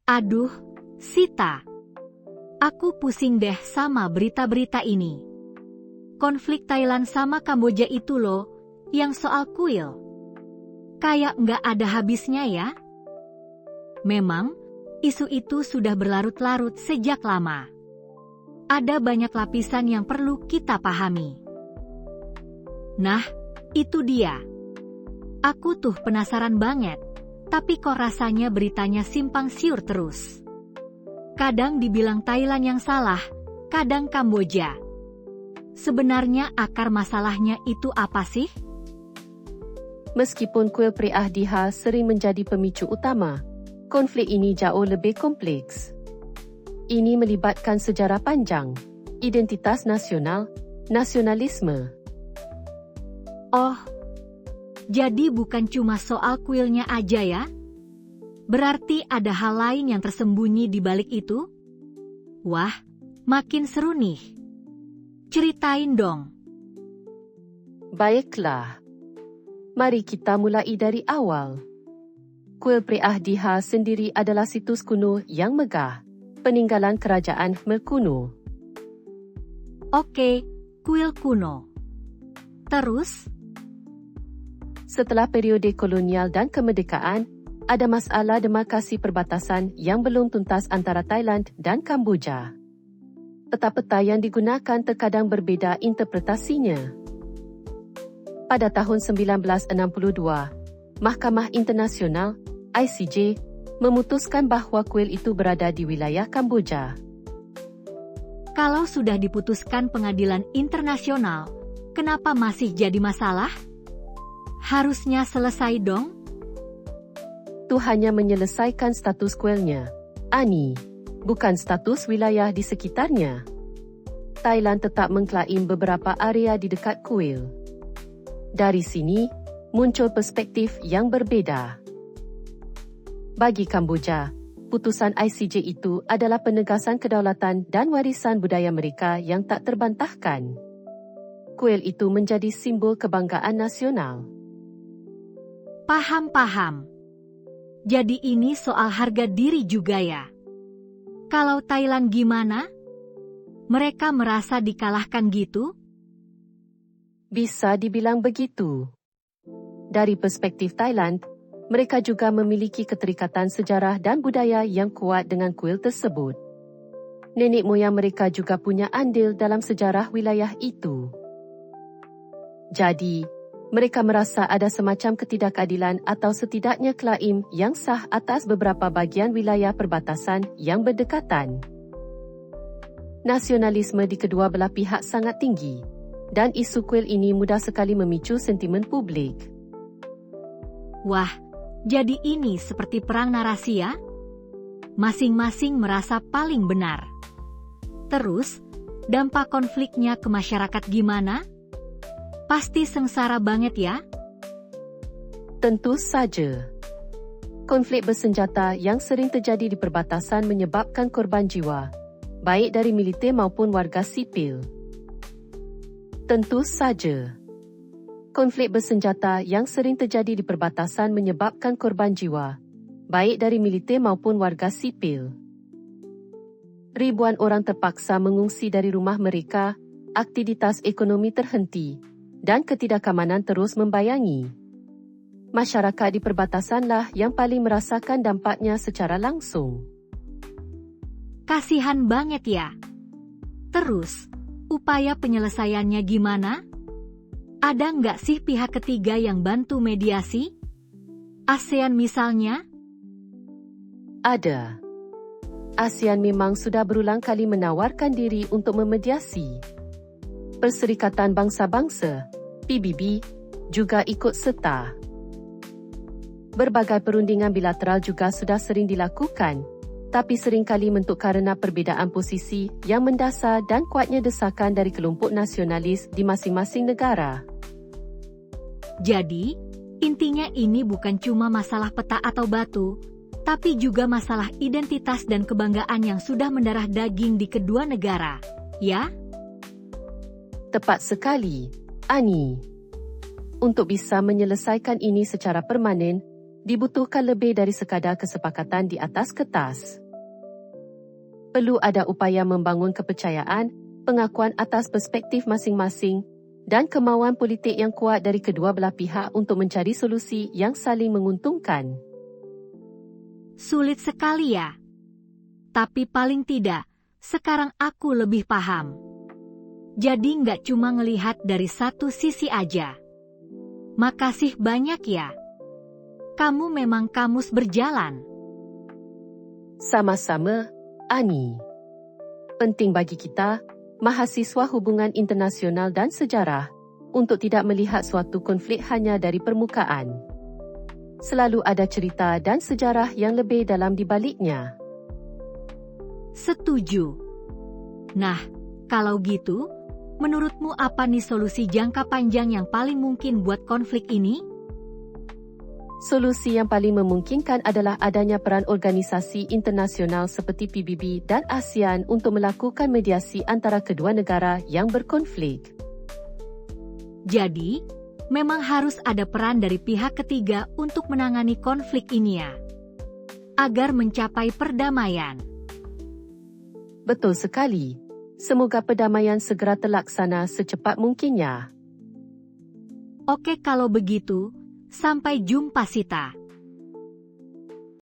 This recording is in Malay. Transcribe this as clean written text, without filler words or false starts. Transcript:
Aduh, Sita. Aku pusing deh sama berita-berita ini. Konflik Thailand sama Kamboja itu loh, yang soal kuil. Kayak nggak ada habisnya ya. Memang, isu itu sudah berlarut-larut sejak lama. Ada banyak lapisan yang perlu kita pahami. Nah, itu dia. Aku tuh penasaran banget, tapi kok rasanya beritanya simpang siur terus. Kadang dibilang Thailand yang salah, kadang Kamboja. Sebenarnya akar masalahnya itu apa sih? Meskipun kuil Preah-Dihar sering menjadi pemicu utama, konflik ini jauh lebih kompleks. Ini melibatkan sejarah panjang, identitas nasional, nasionalisme. Oh, jadi bukan cuma soal kuilnya aja ya? Berarti ada hal lain yang tersembunyi di balik itu? Wah, makin seru nih. Ceritain dong. Baiklah. Mari kita mulai dari awal. Kuil Preah-Dihar sendiri adalah situs kuno yang megah, peninggalan kerajaan Khmer kuno. Oke, kuil kuno. Terus? Setelah periode kolonial dan kemerdekaan, ada masalah demarkasi perbatasan yang belum tuntas antara Thailand dan Kamboja. Peta-peta yang digunakan terkadang berbeda interpretasinya. Pada tahun 1962, Mahkamah Internasional, ICJ, memutuskan bahawa kuil itu berada di wilayah Kamboja. Kalau sudah diputuskan pengadilan internasional, kenapa masih jadi masalah? Harusnya selesai dong. Itu hanya menyelesaikan status kuilnya, ANI, bukan status wilayah di sekitarnya. Thailand tetap mengklaim beberapa area di dekat kuil. Dari sini, muncul perspektif yang berbeda. Bagi Kamboja, putusan ICJ itu adalah penegasan kedaulatan dan warisan budaya mereka yang tak terbantahkan. Kuil itu menjadi simbol kebanggaan nasional. Paham. Jadi ini soal harga diri juga ya? Kalau Thailand gimana? Mereka merasa dikalahkan gitu? Bisa dibilang begitu. Dari perspektif Thailand, mereka juga memiliki keterikatan sejarah dan budaya yang kuat dengan kuil tersebut. Nenek moyang mereka juga punya andil dalam sejarah wilayah itu. Jadi, mereka merasa ada semacam ketidakadilan atau setidaknya klaim yang sah atas beberapa bagian wilayah perbatasan yang berdekatan. Nasionalisme di kedua belah pihak sangat tinggi, dan isu kuil ini mudah sekali memicu sentimen publik. Wah, jadi ini seperti perang narasi ya? Masing-masing merasa paling benar. Terus, dampak konfliknya ke masyarakat gimana? Pasti sengsara banget ya? Tentu saja. Konflik bersenjata yang sering terjadi di perbatasan menyebabkan korban jiwa, baik dari militer maupun warga sipil. Tentu saja. Konflik bersenjata yang sering terjadi di perbatasan menyebabkan korban jiwa, baik dari militer maupun warga sipil. Ribuan orang terpaksa mengungsi dari rumah mereka, aktivitas ekonomi terhenti, dan ketidakamanan terus membayangi. Masyarakat di perbatasanlah yang paling merasakan dampaknya secara langsung. Kasihan banget ya. Terus, upaya penyelesaiannya gimana? Ada nggak sih pihak ketiga yang bantu mediasi? ASEAN misalnya? Ada. ASEAN memang sudah berulang kali menawarkan diri untuk memediasi. Perserikatan Bangsa-Bangsa, PBB, juga ikut serta. Berbagai perundingan bilateral juga sudah sering dilakukan, tapi seringkali mentuk karena perbezaan posisi yang mendasar dan kuatnya desakan dari kelompok nasionalis di masing-masing negara. Jadi, intinya ini bukan cuma masalah peta atau batu, tapi juga masalah identitas dan kebanggaan yang sudah mendarah daging di kedua negara, ya? Tepat sekali, Ani. Untuk bisa menyelesaikan ini secara permanen, dibutuhkan lebih dari sekadar kesepakatan di atas kertas. Perlu ada upaya membangun kepercayaan, pengakuan atas perspektif masing-masing, dan kemauan politik yang kuat dari kedua belah pihak untuk mencari solusi yang saling menguntungkan. Sulit sekali ya. Tapi paling tidak, sekarang aku lebih paham. Jadi nggak cuma ngelihat dari satu sisi aja. Makasih banyak ya. Kamu memang kamus berjalan. Sama-sama, Ani. Penting bagi kita, mahasiswa hubungan internasional dan sejarah, untuk tidak melihat suatu konflik hanya dari permukaan. Selalu ada cerita dan sejarah yang lebih dalam di baliknya. Setuju. Nah, kalau gitu, menurutmu apa nih solusi jangka panjang yang paling mungkin buat konflik ini? Solusi yang paling memungkinkan adalah adanya peran organisasi internasional seperti PBB dan ASEAN untuk melakukan mediasi antara kedua negara yang berkonflik. Jadi, memang harus ada peran dari pihak ketiga untuk menangani konflik ini ya, agar mencapai perdamaian. Betul sekali. Semoga perdamaian segera terlaksana secepat mungkinnya. Oke kalau begitu, sampai jumpa Sita.